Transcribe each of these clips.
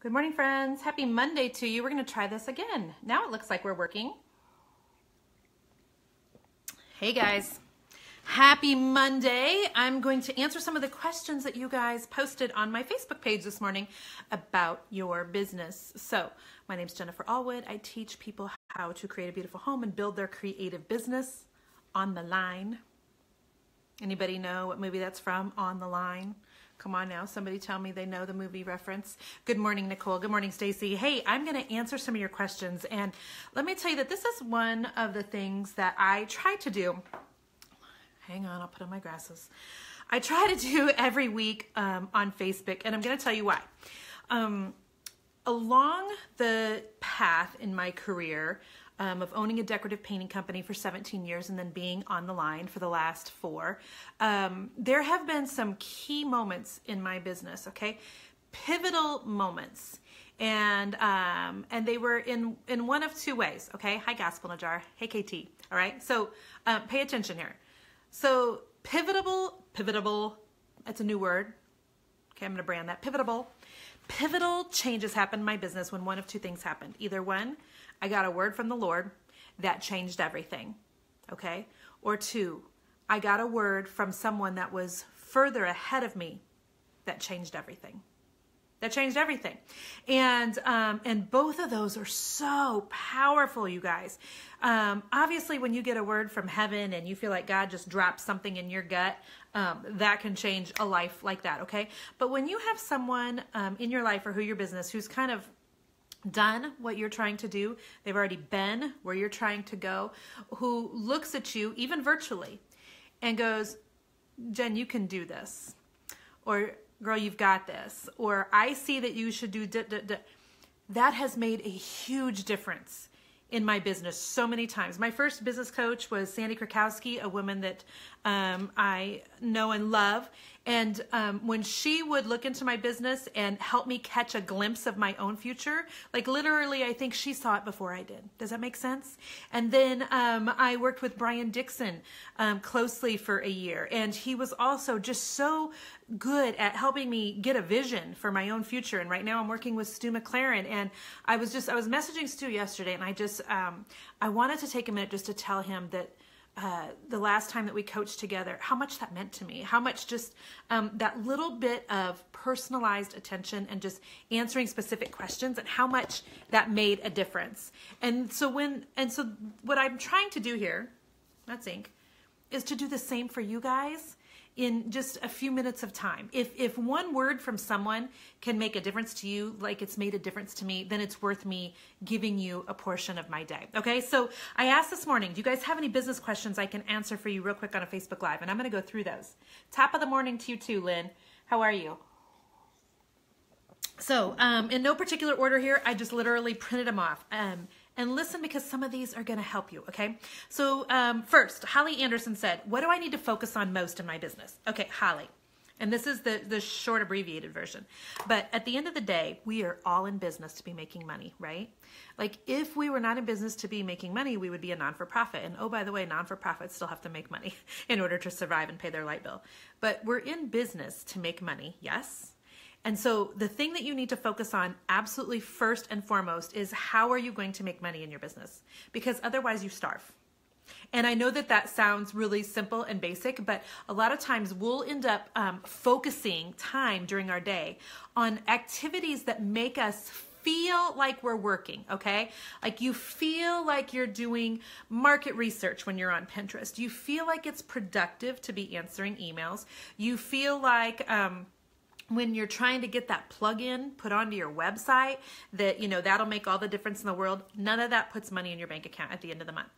Good morning, friends. Happy Monday to you. We're going to try this again. Now it looks like we're working. Hey guys, happy Monday. I'm going to answer some of the questions that you guys posted on my Facebook page this morning about your business. So my name's Jennifer Allwood. I teach people how to create a beautiful home and build their creative business. On the Line. Anybody know what movie that's from? On the Line. Come on now, somebody tell me they know the movie reference. Good morning, Nicole. Good morning, Stacy. Hey, I'm going to answer some of your questions. And let me tell you that this is one of the things that I try to do. Hang on, I'll put on my glasses. I try to do every week on Facebook, and I'm going to tell you why. Along the path in my career of owning a decorative painting company for 17 years and then being on the line for the last 4, there have been some key moments in my business, okay? Pivotal moments. And they were in one of 2 ways, okay? Hi, Gospel in a Jar. Hey, KT. All right? So pay attention here. So pivotal, that's a new word. Okay, I'm going to brand that. Pivotal changes happened in my business when one of 2 things happened. Either one, I got a word from the Lord that changed everything, okay? Or 2, I got a word from someone that was further ahead of me that changed everything. That changed everything. And both of those are so powerful, you guys. Obviously, when you get a word from heaven and you feel like God just dropped something in your gut, that can change a life like that, okay? But when you have someone in your life or who your business who's kind of done what you're trying to do, they've already been where you're trying to go, who looks at you, even virtually, and goes, Jen, you can do this. Or, girl, you've got this. Or, I see that you should do that has made a huge difference in my business so many times. My first business coach was Sandy Krakowski, a woman that I know and love. And when she would look into my business and help me catch a glimpse of my own future, like literally, I think she saw it before I did. Does that make sense? And then I worked with Brian Dixon closely for a year. And he was also just so good at helping me get a vision for my own future. And right now I'm working with Stu McLaren. And I was messaging Stu yesterday, and I wanted to take a minute just to tell him that the last time that we coached together, how much that meant to me, how much just that little bit of personalized attention and just answering specific questions, and how much that made a difference. And so what I'm trying to do here, that's ink, is to do the same for you guys in just a few minutes of time. If one word from someone can make a difference to you, like it's made a difference to me, then it's worth me giving you a portion of my day. Okay, so I asked this morning, do you guys have any business questions I can answer for you real quick on a Facebook Live? And I'm gonna go through those. Top of the morning to you too, Lynn. How are you? So in no particular order here, I just literally printed them off. And listen, because some of these are going to help you, okay? So first, Holly Anderson said, what do I need to focus on most in my business? Okay, Holly. And this is the short abbreviated version. But at the end of the day, we are all in business to be making money, right? Like if we were not in business to be making money, we would be a non-for-profit. And oh, by the way, non-for-profits still have to make money in order to survive and pay their light bill. But we're in business to make money, yes? And so the thing that you need to focus on absolutely first and foremost is how are you going to make money in your business? Because otherwise you starve. And I know that that sounds really simple and basic, but a lot of times we'll end up focusing time during our day on activities that make us feel like we're working, okay? Like you feel like you're doing market research when you're on Pinterest. You feel like it's productive to be answering emails. You feel like when you're trying to get that plug-in put onto your website, that, you know, that'll make all the difference in the world. None of that puts money in your bank account at the end of the month.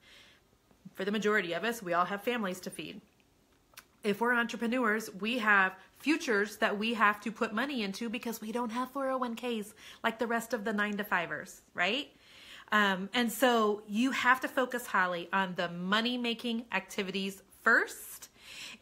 For the majority of us, we all have families to feed. If we're entrepreneurs, we have futures that we have to put money into because we don't have 401ks like the rest of the 9-to-5ers, right? And so you have to focus, Holly, on the money-making activities first.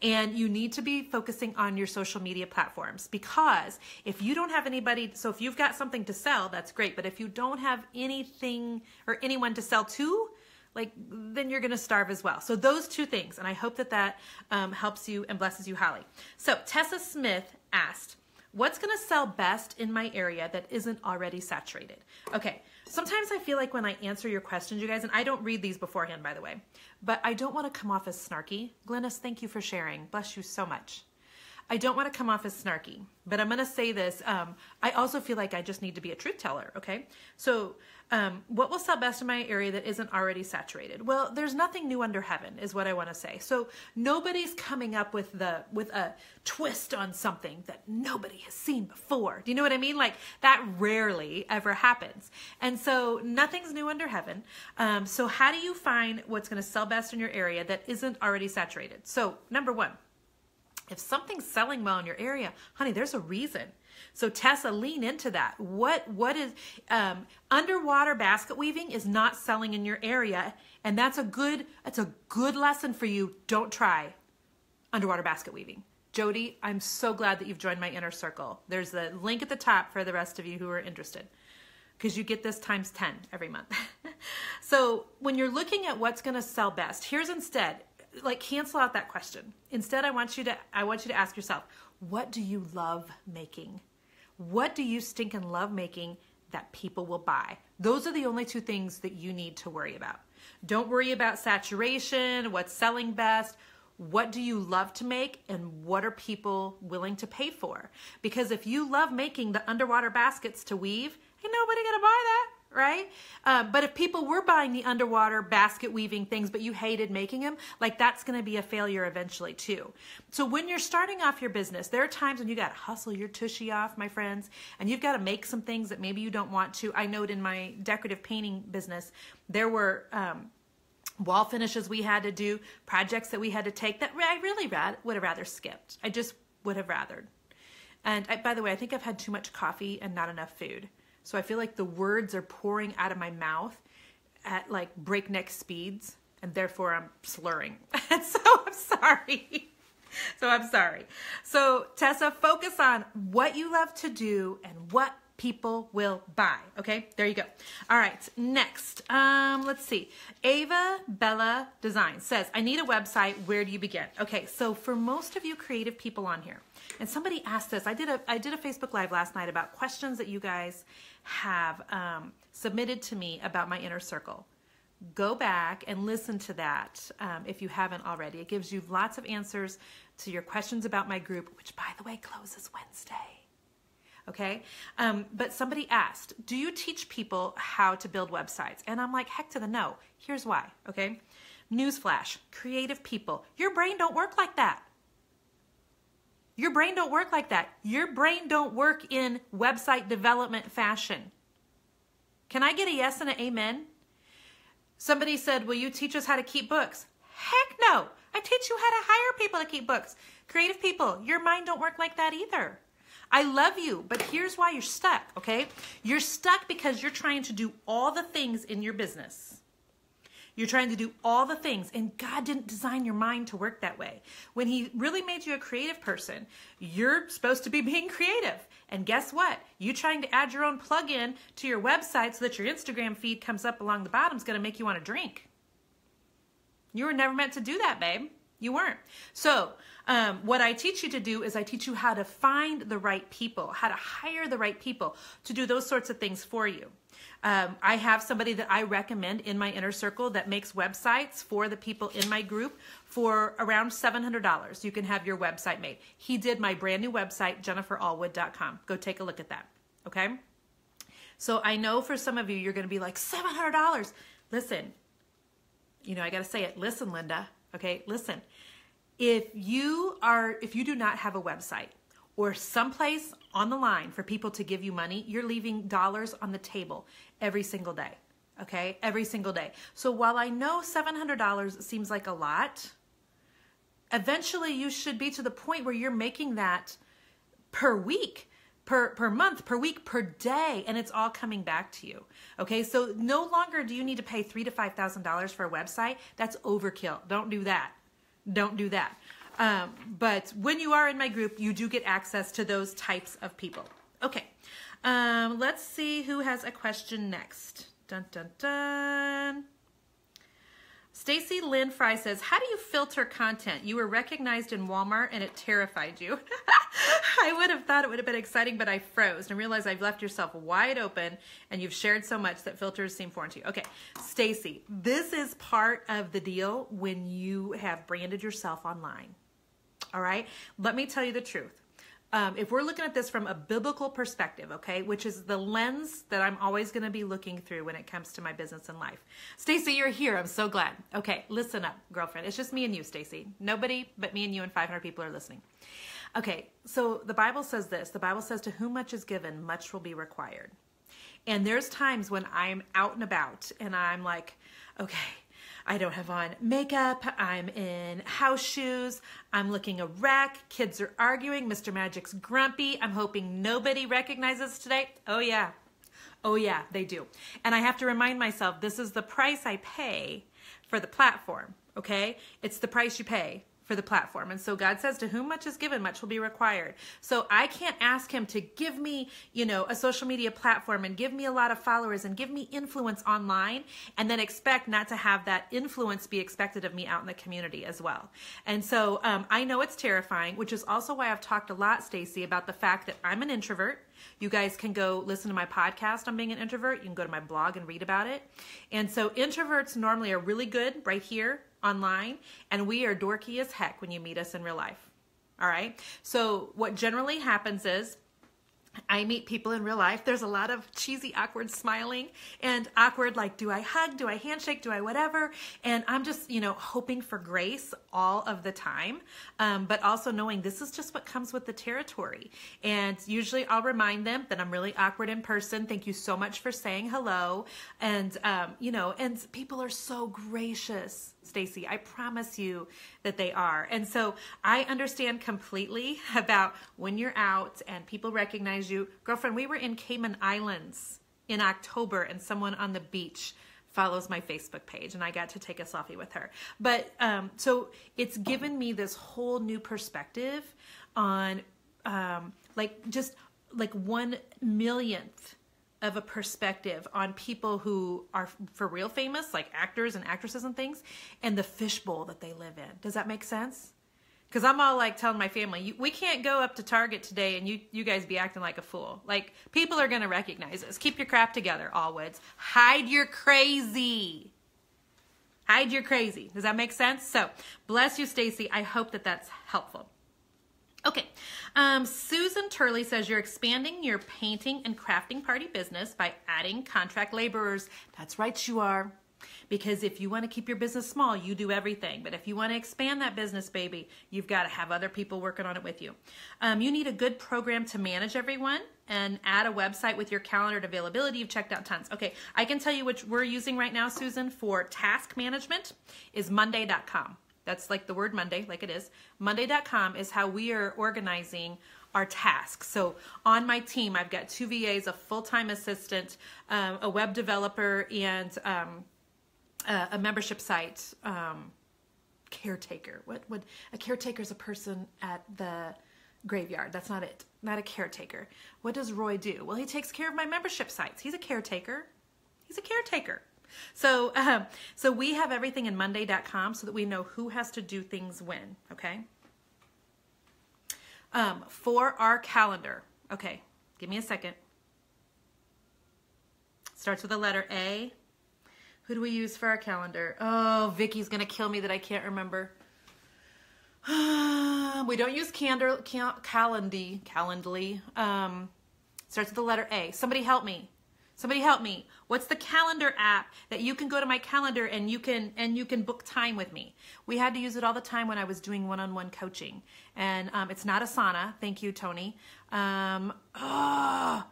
And you need to be focusing on your social media platforms, because if you don't have anybody, so if you've got something to sell, that's great. But if you don't have anything or anyone to sell to, like, then you're going to starve as well. So those 2 things. And I hope that that helps you and blesses you, Holly. So Tessa Smith asked, what's going to sell best in my area that isn't already saturated? Okay, sometimes I feel like when I answer your questions, you guys, and I don't read these beforehand, by the way, but I don't want to come off as snarky. Glennis, thank you for sharing. Bless you so much. I don't want to come off as snarky, but I'm going to say this. I also feel like I just need to be a truth teller, okay? So what will sell best in my area that isn't already saturated? Well, there's nothing new under heaven is what I want to say. So nobody's coming up with a twist on something that nobody has seen before. Do you know what I mean? Like that rarely ever happens. And so nothing's new under heaven. So how do you find what's going to sell best in your area that isn't already saturated? So number one, if something's selling well in your area, honey, there's a reason. So Tessa, lean into that. What is underwater basket weaving is not selling in your area, and that's a good lesson for you. Don't try underwater basket weaving. Jody, I'm so glad that you've joined my inner circle. There's a link at the top for the rest of you who are interested, because you get this times 10 every month. So when you're looking at what's going to sell best, here's instead, like, cancel out that question. Instead, I want you to ask yourself, what do you love making? What do you stinking love making that people will buy? Those are the only two things that you need to worry about. Don't worry about saturation, what's selling best. What do you love to make, and what are people willing to pay for? Because if you love making the underwater baskets to weave, ain't nobody gonna buy that, right? But if people were buying the underwater basket weaving things, but you hated making them, like that's going to be a failure eventually too. So when you're starting off your business, there are times when you got to hustle your tushy off, my friends, and you've got to make some things that maybe you don't want to. I know in my decorative painting business, there were wall finishes we had to do, projects that we had to take that I really would have rather skipped. I just would have rathered. And by the way, I think I've had too much coffee and not enough food. So I feel like the words are pouring out of my mouth at like breakneck speeds, and therefore I'm slurring. And so I'm sorry. So Tessa, focus on what you love to do and what people will buy. Okay, there you go. All right, next, let's see. Ava Bella Design says, I need a website. Where do you begin? Okay, so for most of you creative people on here, and somebody asked this, I did a Facebook Live last night about questions that you guys have submitted to me about my inner circle. Go back and listen to that if you haven't already. It gives you lots of answers to your questions about my group, which by the way closes Wednesday. Okay, but somebody asked, do you teach people how to build websites? And I'm like, heck to the no. Here's why, okay? Newsflash, creative people, your brain don't work like that. Your brain don't work like that. Your brain don't work in website development fashion. Can I get a yes and an amen? Somebody said, will you teach us how to keep books? Heck no. I teach you how to hire people to keep books. Creative people, your mind don't work like that either. I love you, but here's why you're stuck, okay? You're stuck because you're trying to do all the things in your business. You're trying to do all the things, and God didn't design your mind to work that way. When He really made you a creative person, you're supposed to be being creative. And guess what? You trying to add your own plug-in to your website so that your Instagram feed comes up along the bottom is going to make you want to drink. You were never meant to do that, babe. You weren't. So what I teach you to do is I teach you how to find the right people, how to hire the right people to do those sorts of things for you. I have somebody that I recommend in my inner circle that makes websites for the people in my group for around $700. You can have your website made. He did my brand new website, jenniferallwood.com. Go take a look at that. Okay. So I know for some of you, you're going to be like, $700. Listen, I got to say it. Listen, Linda. Okay. Listen, if you do not have a website or someplace on the line for people to give you money, you're leaving dollars on the table every single day, okay? Every single day. So while I know $700 seems like a lot, eventually you should be to the point where you're making that per week, per month, per week, per day, and it's all coming back to you, okay? So no longer do you need to pay $3,000 to $5,000 for a website. That's overkill. Don't do that. Don't do that. But when you are in my group, you do get access to those types of people. Okay. Let's see who has a question next. Dun, dun, dun. Stacy Lynn Fry says, how do you filter content? You were recognized in Walmart and it terrified you. I would have thought it would have been exciting, but I froze and realized I've left yourself wide open and you've shared so much that filters seem foreign to you. Okay, Stacy, this is part of the deal when you have branded yourself online. All right, let me tell you the truth. If we're looking at this from a biblical perspective, okay, which is the lens that I'm always going to be looking through when it comes to my business and life. Stacy, you're here. I'm so glad. Okay, listen up, girlfriend. It's just me and you, Stacy. Nobody but me and you and 500 people are listening. Okay, so the Bible says this. The Bible says, to whom much is given, much will be required. And there's times when I'm out and about and I'm like, okay, I don't have on makeup, I'm in house shoes, I'm looking a wreck, kids are arguing, Mr. Magic's grumpy, I'm hoping nobody recognizes today. Oh yeah, they do. And I have to remind myself, this is the price I pay for the platform, okay? It's the price you pay for the platform. And so God says, to whom much is given, much will be required. So I can't ask him to give me, a social media platform and give me a lot of followers and give me influence online and then expect not to have that influence be expected of me out in the community as well. And so I know it's terrifying, which is also why I've talked a lot, Stacy, about the fact that I'm an introvert. You guys can go listen to my podcast on being an introvert. You can go to my blog and read about it. And so introverts normally are really good right here online, and we are dorky as heck when you meet us in real life. All right. So what generally happens is I meet people in real life. There's a lot of cheesy, awkward smiling and awkward, like, do I hug? Do I handshake? Do I whatever? And I'm just, hoping for grace all of the time. But also knowing this is just what comes with the territory. And usually I'll remind them that I'm really awkward in person. Thank you so much for saying hello. And, and people are so gracious, Stacy. I promise you that they are. And so I understand completely about when you're out and people recognize you. Girlfriend, we were in Cayman Islands in October and someone on the beach follows my Facebook page and I got to take a selfie with her. But so it's given me this whole new perspective on just 1/1,000,000th of a perspective on people who are for real famous, like actors and actresses and things, and the fishbowl that they live in. Does that make sense? Because I'm all like telling my family, we can't go up to Target today and you guys be acting like a fool. Like, people are going to recognize us. Keep your crap together, Allwoods. Hide your crazy. Hide your crazy. Does that make sense? So, bless you, Stacy. I hope that that's helpful. Okay, Susan Turley says you're expanding your painting and crafting party business by adding contract laborers. That's right, you are. Because if you want to keep your business small, you do everything. But if you want to expand that business, baby, you've got to have other people working on it with you. You need a good program to manage everyone and add a website with your calendar and availability. You've checked out tons. Okay, I can tell you which we're using right now, Susan, for task management is Monday.com. That's like the word Monday, like it is. Monday.com is how we are organizing our tasks. So on my team, I've got 2 VAs, a full-time assistant, a web developer, and a membership site caretaker. What a caretaker is a person at the graveyard. That's not it. Not a caretaker. What does Roy do? Well, he takes care of my membership sites. He's a caretaker. He's a caretaker. So we have everything in Monday.com so that we know who has to do things when, okay? For our calendar, okay, give me a second. Starts with the letter A. Who do we use for our calendar? Oh, Vicky's going to kill me that I can't remember. We don't use Calendly. Starts with the letter A. Somebody help me. Somebody help me. What's the calendar app that you can go to my calendar and you can book time with me? We had to use it all the time when I was doing one-on-one coaching. And it's not Asana. Thank you, Tony. It's not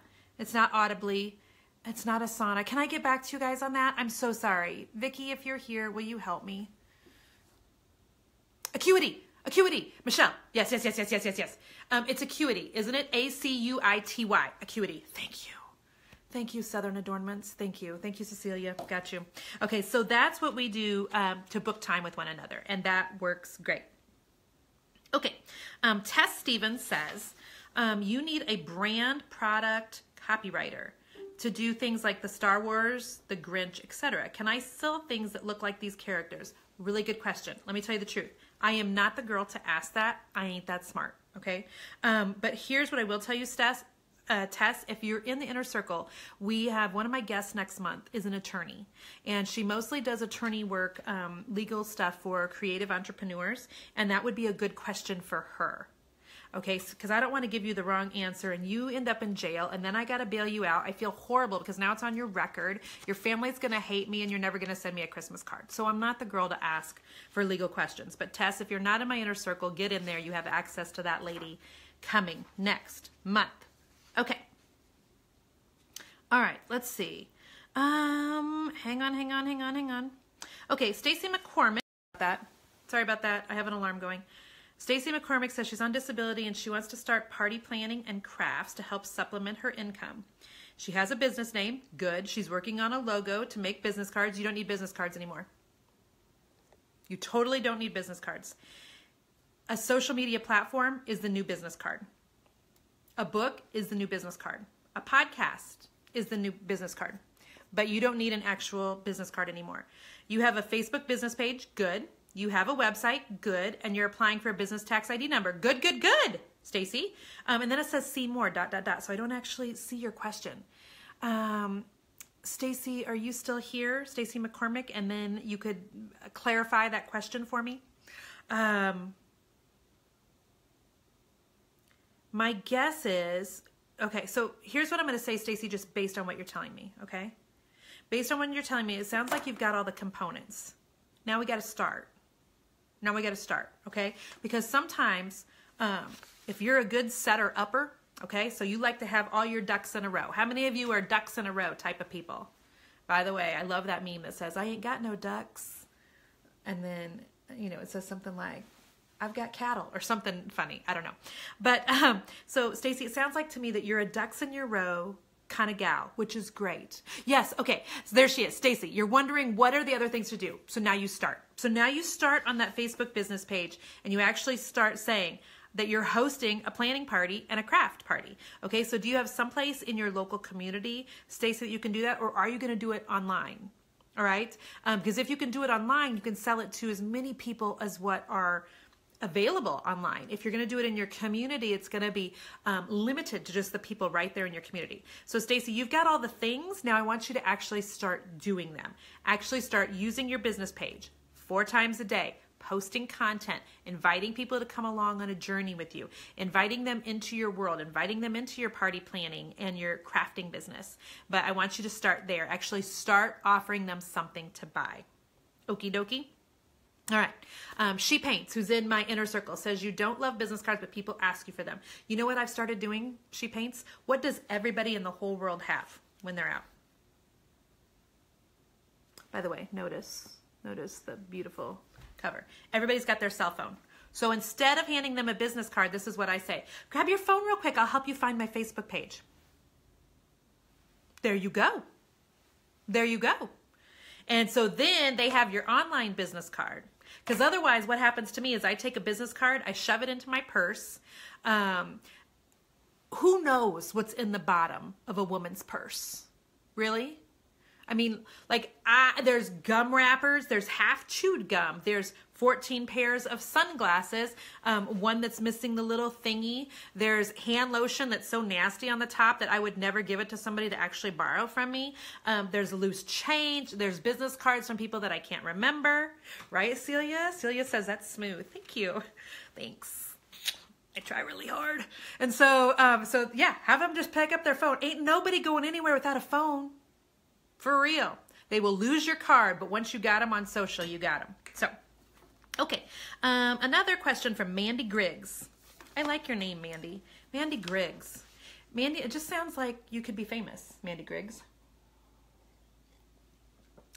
Audibly. It's not Asana. Can I get back to you guys on that? I'm so sorry. Vicky, if you're here, will you help me? Acuity. Michelle. Yes. It's Acuity, isn't it? Acuity. Acuity. Thank you. Thank you, Southern Adornments. Thank you. Thank you, Cecilia. Got you. Okay, so that's what we do to book time with one another, and that works great. Okay, Tess Stevens says, you need a brand product copywriter to do things like the Star Wars, the Grinch, etc.? Can I sell things that look like these characters? Really good question. Let me tell you the truth. I am not the girl to ask that. I ain't that smart, okay? But here's what I will tell you, Tess, if you're in the inner circle, we have one of my guests next month is an attorney, and she mostly does attorney work, legal stuff for creative entrepreneurs, and that would be a good question for her. Okay, because I don't want to give you the wrong answer and you end up in jail and then I got to bail you out. I feel horrible because now it's on your record. Your family's going to hate me and you're never going to send me a Christmas card. So I'm not the girl to ask for legal questions. But Tess, if you're not in my inner circle, get in there. You have access to that lady coming next month. Okay. All right, let's see. Hang on. Okay, Stacy McCormick. Sorry about that. I have an alarm going. Stacy McCormick says she's on disability and she wants to start party planning and crafts to help supplement her income. She has a business name. Good. She's working on a logo to make business cards. You don't need business cards anymore. You totally don't need business cards. A social media platform is the new business card. A book is the new business card. A podcast is the new business card. But you don't need an actual business card anymore. You have a Facebook business page. Good. You have a website, good, and you're applying for a business tax ID number. Good, Stacy. And then it says see more, ... So I don't actually see your question. Stacy, are you still here? Stacy McCormick, and then you could clarify that question for me. My guess is, okay, so here's what I'm going to say, Stacy, just based on what you're telling me, okay? Based on what you're telling me, it sounds like you've got all the components. Now we got to start. Okay? Because sometimes, if you're a good setter-upper, okay, so you like to have all your ducks in a row. How many of you are ducks in a row type of people? By the way, I love that meme that says, I ain't got no ducks. And then, you know, it says something like, I've got cattle or something funny. I don't know. But, so Stacy, it sounds like to me that you're a ducks in your row kind of gal, which is great. Yes, okay, so there she is. Stacy, you're wondering what are the other things to do. So now you start. So now you start on that Facebook business page and you actually start saying that you're hosting a planning party and a craft party. Okay, so do you have someplace in your local community, Stacy, that you can do that, or are you going to do it online? All right, because if you can do it online, you can sell it to as many people as what are available online. If you're going to do it in your community, it's going to be limited to just the people right there in your community. So Stacy, you've got all the things. Now I want you to actually start doing them. Actually start using your business page 4 times a day, posting content, inviting people to come along on a journey with you, inviting them into your world, inviting them into your party planning and your crafting business. But I want you to start there. Actually start offering them something to buy. Okie dokie. All right. She Paints, who's in my inner circle, says you don't love business cards, but people ask you for them. You know what I've started doing, She Paints? What does everybody in the whole world have when they're out? By the way, notice the beautiful cover. Everybody's got their cell phone. So instead of handing them a business card, this is what I say. Grab your phone real quick. I'll help you find my Facebook page. There you go. There you go. And so then they have your online business card. Because otherwise what happens to me is I take a business card, I shove it into my purse. Who knows what's in the bottom of a woman's purse? Really? I mean, like, there's gum wrappers, there's half-chewed gum, there's 14 pairs of sunglasses, one that's missing the little thingy, there's hand lotion that's so nasty on the top that I would never give it to somebody to actually borrow from me, there's loose change, there's business cards from people that I can't remember, right, Celia? Celia says that's smooth. Thank you. Thanks. I try really hard. And so, yeah, have them just pick up their phone. Ain't nobody going anywhere without a phone. For real. They will lose your card, but once you got them on social, you got them. So, okay. Another question from Mandy Griggs. I like your name, Mandy. Mandy Griggs. Mandy, it just sounds like you could be famous, Mandy Griggs.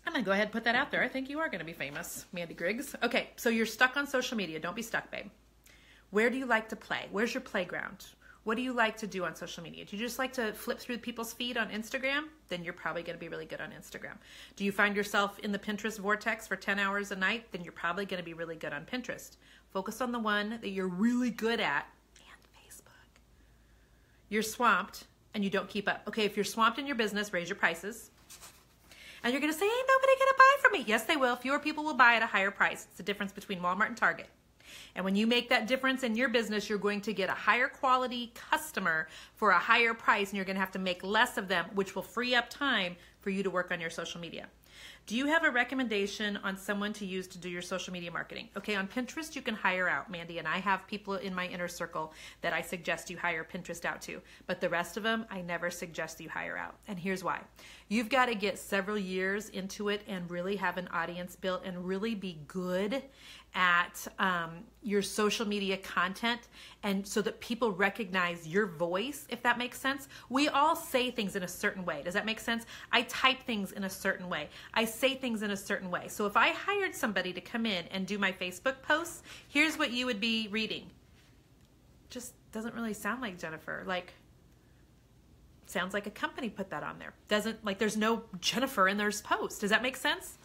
I'm going to go ahead and put that out there. I think you are going to be famous, Mandy Griggs. Okay, so you're stuck on social media. Don't be stuck, babe. Where do you like to play? Where's your playground? What do you like to do on social media? Do you just like to flip through people's feed on Instagram? Then you're probably going to be really good on Instagram. Do you find yourself in the Pinterest vortex for 10 hours a night? Then you're probably going to be really good on Pinterest. Focus on the one that you're really good at and Facebook. You're swamped and you don't keep up. Okay, if you're swamped in your business, raise your prices. And you're going to say, ain't nobody going to buy from me. Yes, they will. Fewer people will buy at a higher price. It's the difference between Walmart and Target. And when you make that difference in your business, you're going to get a higher quality customer for a higher price, and you're going to have to make less of them, which will free up time for you to work on your social media. Do you have a recommendation on someone to use to do your social media marketing? Okay, on Pinterest, you can hire out, Mandy, and I have people in my inner circle that I suggest you hire Pinterest out to. But the rest of them, I never suggest you hire out. And here's why. You've got to get several years into it and really have an audience built and really be good at your social media content, and so that people recognize your voice, if that makes sense. We all say things in a certain way. Does that make sense? I type things in a certain way. I say things in a certain way. So if I hired somebody to come in and do my Facebook posts, here's what you would be reading. Just doesn't really sound like Jennifer. Like, sounds like a company put that on there. Doesn't, like, there's no Jennifer in their post. Does that make sense?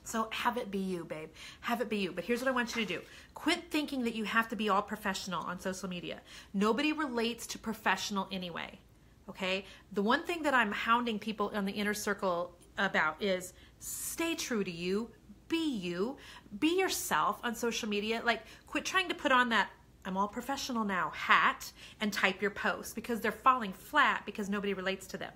So have it be you, babe. Have it be you. But here's what I want you to do. Quit thinking that you have to be all professional on social media. Nobody relates to professional anyway, okay? The one thing that I'm hounding people in the inner circle about is stay true to you. Be yourself on social media. Like, quit trying to put on that I'm all professional now hat and type your posts, because they're falling flat because nobody relates to them.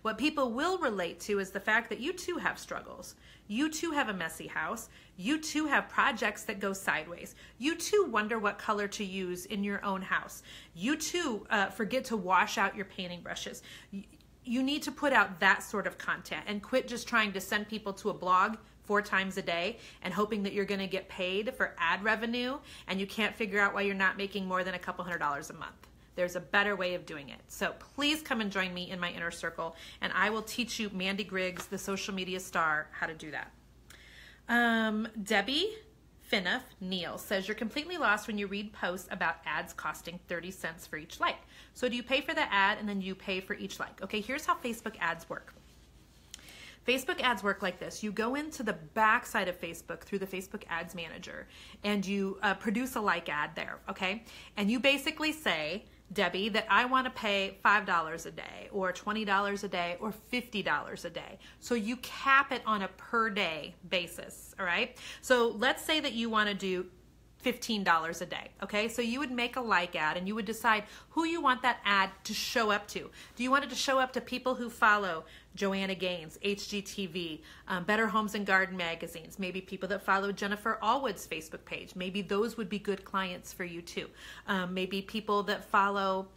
What people will relate to is the fact that you too have struggles. You too have a messy house. You too have projects that go sideways. You too wonder what color to use in your own house. You too forget to wash out your painting brushes. You need to put out that sort of content and quit just trying to send people to a blog 4 times a day and hoping that you're going to get paid for ad revenue, and you can't figure out why you're not making more than a couple $100s a month. There's a better way of doing it. So please come and join me in my inner circle, and I will teach you, Mandy Griggs, the social media star, how to do that. Debbie Finniff Neal says, you're completely lost when you read posts about ads costing 30 cents for each like. So do you pay for the ad and then you pay for each like? Okay, here's how Facebook ads work. Facebook ads work like this. You go into the back side of Facebook through the Facebook Ads Manager, and you produce a like ad there, okay? And you basically say, Debbie, that I want to pay $5 a day or $20 a day or $50 a day. So you cap it on a per day basis, all right? So let's say that you want to do $15 a day, okay? So you would make a like ad and you would decide who you want that ad to show up to. Do you want it to show up to people who follow Joanna Gaines, HGTV, Better Homes and Garden magazines, maybe people that follow Jennifer Allwood's Facebook page? Maybe those would be good clients for you too. Maybe people that follow,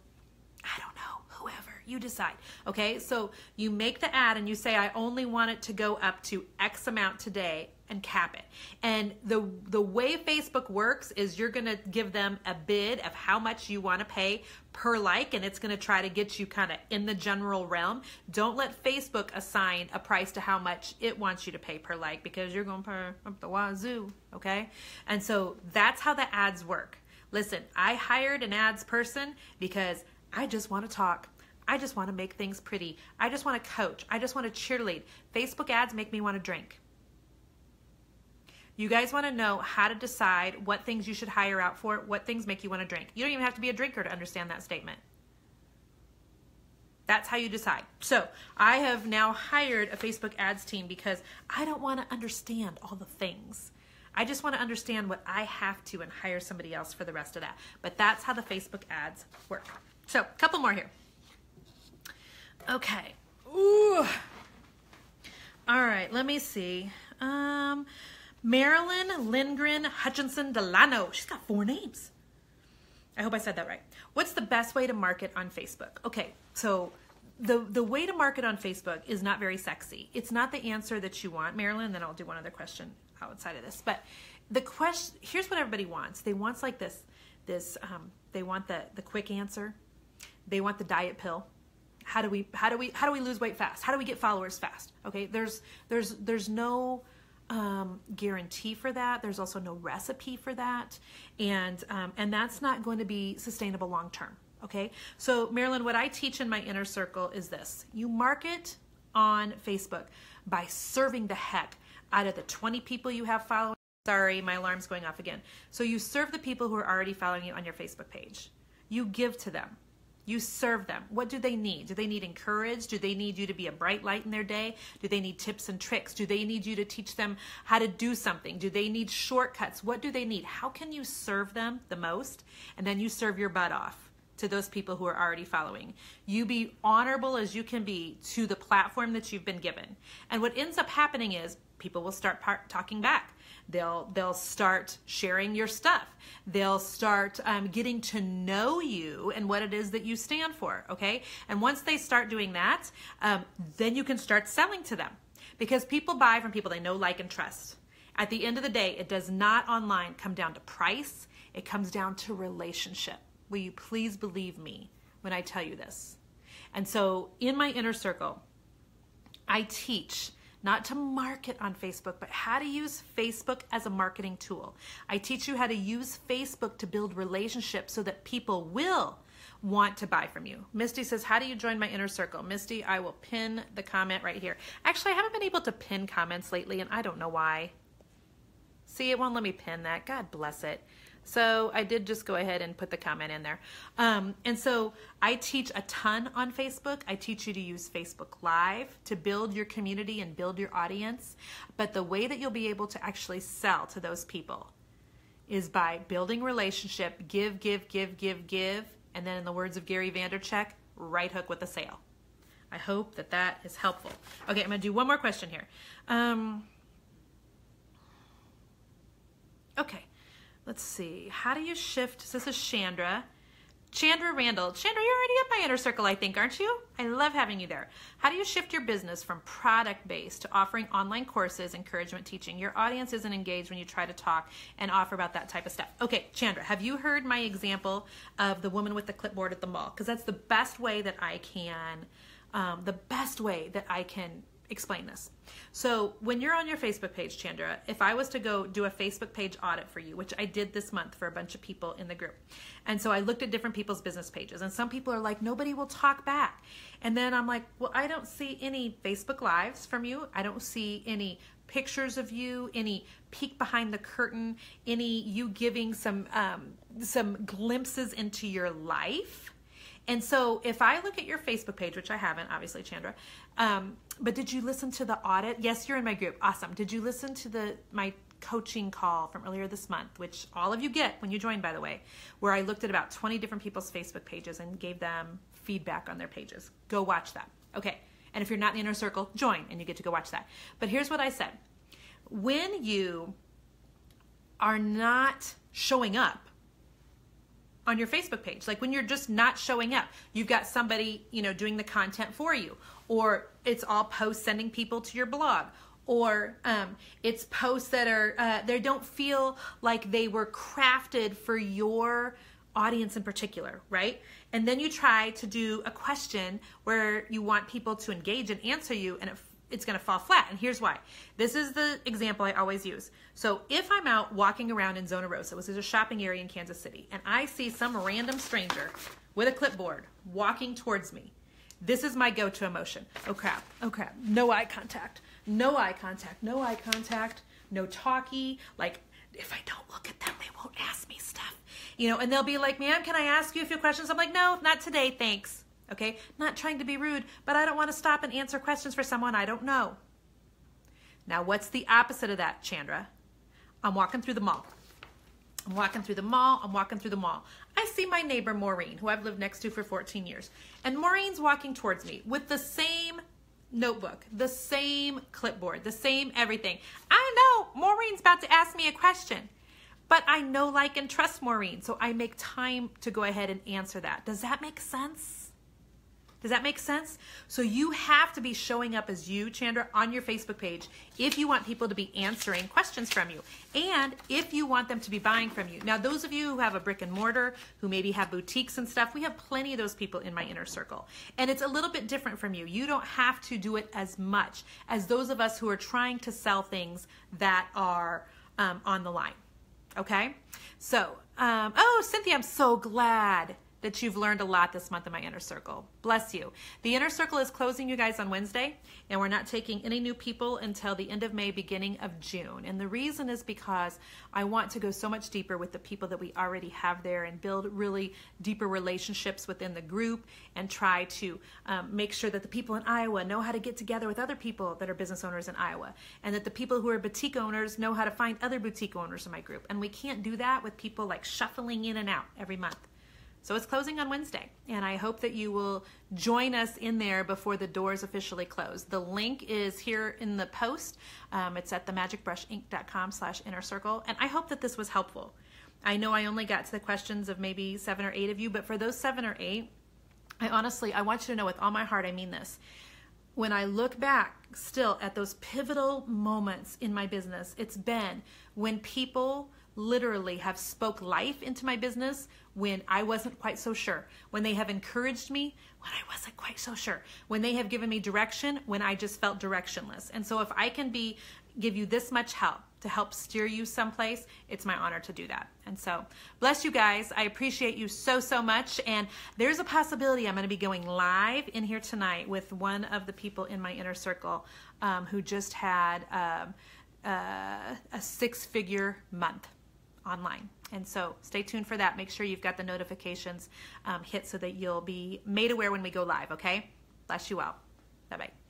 I don't know, whoever. You decide, okay? So you make the ad and you say, I only want it to go up to X amount today, and cap it. And the way Facebook works is you're going to give them a bid of how much you want to pay per like, and it's going to try to get you kind of in the general realm. Don't let Facebook assign a price to how much it wants you to pay per like, because you're going to pay up the wazoo, okay? And so that's how the ads work. Listen, I hired an ads person because I just want to talk. I just want to make things pretty. I just want to coach. I just want to cheerlead. Facebook ads make me want to drink. You guys want to know how to decide what things you should hire out for, what things make you want to drink. You don't even have to be a drinker to understand that statement. That's how you decide. So I have now hired a Facebook ads team because I don't want to understand all the things. I just want to understand what I have to and hire somebody else for the rest of that. But that's how the Facebook ads work. So a couple more here. Okay. Ooh. All right, let me see. Marilyn Lindgren Hutchinson Delano. She's got 4 names. I hope I said that right. What's the best way to market on Facebook? Okay, so the way to market on Facebook is not very sexy. It's not the answer that you want, Marilyn. Then I'll do one other question outside of this. But the question, here's what everybody wants. They want like this. They want the quick answer. They want the diet pill. How do we lose weight fast? How do we get followers fast? Okay, there's no guarantee for that. There's also no recipe for that, and that's not going to be sustainable long term. Okay, so Marilyn, what I teach in my inner circle is this: you market on Facebook by serving the heck out of the 20 people you have following. Sorry, my alarm's going off again. So you serve the people who are already following you on your Facebook page. You give to them. You serve them. What do they need? Do they need encouraged? Do they need you to be a bright light in their day? Do they need tips and tricks? Do they need you to teach them how to do something? Do they need shortcuts? What do they need? How can you serve them the most? And then you serve your butt off to those people who are already following. You be honorable as you can be to the platform that you've been given. And what ends up happening is people will start talking back. They'll start sharing your stuff. They'll start getting to know you and what it is that you stand for, okay? And once they start doing that, then you can start selling to them, because people buy from people they know, like, and trust. At the end of the day, it does not online come down to price. It comes down to relationship. Will you please believe me when I tell you this? And so in my inner circle, I teach not to market on Facebook, but how to use Facebook as a marketing tool. I teach you how to use Facebook to build relationships so that people will want to buy from you. Misty says, how do you join my inner circle? Misty, I will pin the comment right here. Actually, I haven't been able to pin comments lately, and I don't know why. See, it won't let me pin that. God bless it. So I did just go ahead and put the comment in there. And so I teach a ton on Facebook. I teach you to use Facebook Live to build your community and build your audience. But the way that you'll be able to actually sell to those people is by building relationship, give, and then in the words of Gary Vaynerchuk, right hook with a sale. I hope that that is helpful. Okay, I'm going to do one more question here. Okay. Let's see. How do you shift? This is Chandra. Chandra Randall. Chandra, you're already up my inner circle, I think, aren't you? I love having you there. How do you shift your business from product-based to offering online courses, encouragement, teaching? Your audience isn't engaged when you try to talk and offer about that type of stuff. Okay, Chandra, have you heard my example of the woman with the clipboard at the mall? Because that's the best way that I can, explain this. So when you're on your Facebook page, Chandra, if I was to go do a Facebook page audit for you, which I did this month for a bunch of people in the group. And so I looked at different people's business pages, and some people are like, nobody will talk back. And then I'm like, well, I don't see any Facebook Lives from you. I don't see any pictures of you, any peek behind the curtain, any you giving some glimpses into your life. And so if I look at your Facebook page, which I haven't, obviously, Chandra, but did you listen to the audit? Yes, you're in my group. Awesome. Did you listen to my coaching call from earlier this month, which all of you get when you join, by the way, where I looked at about 20 different people's Facebook pages and gave them feedback on their pages? Go watch that. Okay. And if you're not in the inner circle, join and you get to go watch that. But here's what I said. When you are not showing up on your Facebook page, like when you're just not showing up, you've got somebody, doing the content for you, or it's all posts sending people to your blog, or it's posts that are, they don't feel like they were crafted for your audience in particular, right? And then you try to do a question where you want people to engage and answer you, and it's going to fall flat. And here's why. This is the example I always use. So if I'm out walking around in Zona Rosa, which is a shopping area in Kansas City, and I see some random stranger with a clipboard walking towards me, this is my go-to emotion. Oh crap, no eye contact, no talkie. Like, if I don't look at them, they won't ask me stuff. And they'll be like, ma'am, can I ask you a few questions? I'm like, no, not today, thanks. Okay, not trying to be rude, but I don't want to stop and answer questions for someone I don't know. Now, what's the opposite of that, Chandra? I'm walking through the mall. I see my neighbor, Maureen, who I've lived next to for 14 years. And Maureen's walking towards me with the same notebook, the same clipboard, the same everything. I know Maureen's about to ask me a question, but I know, like, and trust Maureen, so I make time to go ahead and answer that. Does that make sense? Does that make sense? So you have to be showing up as you, Chandra, on your Facebook page if you want people to be answering questions from you, and if you want them to be buying from you. Now, those of you who have a brick and mortar, who maybe have boutiques and stuff, we have plenty of those people in my inner circle. And it's a little bit different from you. You don't have to do it as much as those of us who are trying to sell things that are on the line. Okay? So, oh, Cynthia, I'm so glad that you've learned a lot this month in my inner circle. Bless you. The inner circle is closing, you guys, on Wednesday, and we're not taking any new people until the end of May, beginning of June. And the reason is because I want to go so much deeper with the people that we already have there and build really deeper relationships within the group, and try to make sure that the people in Iowa know how to get together with other people that are business owners in Iowa, and that the people who are boutique owners know how to find other boutique owners in my group. And we can't do that with people like shuffling in and out every month. So it's closing on Wednesday, and I hope that you will join us in there before the doors officially close. The link is here in the post. It's at themagicbrushinc.com/inner circle, and I hope that this was helpful. I know I only got to the questions of maybe 7 or 8 of you, but for those 7 or 8, I want you to know with all my heart, I mean this. When I look back still at those pivotal moments in my business, it's been when people literally have spoke life into my business when I wasn't quite so sure, when they have encouraged me when I wasn't quite so sure, when they have given me direction when I just felt directionless. And so if I can give you this much help to help steer you someplace, it's my honor to do that. And so bless you guys. I appreciate you so, so much. And there's a possibility I'm going to be going live in here tonight with one of the people in my inner circle who just had a 6-figure month online. And so stay tuned for that. Make sure you've got the notifications hit so that you'll be made aware when we go live, okay? Bless you all. Bye-bye.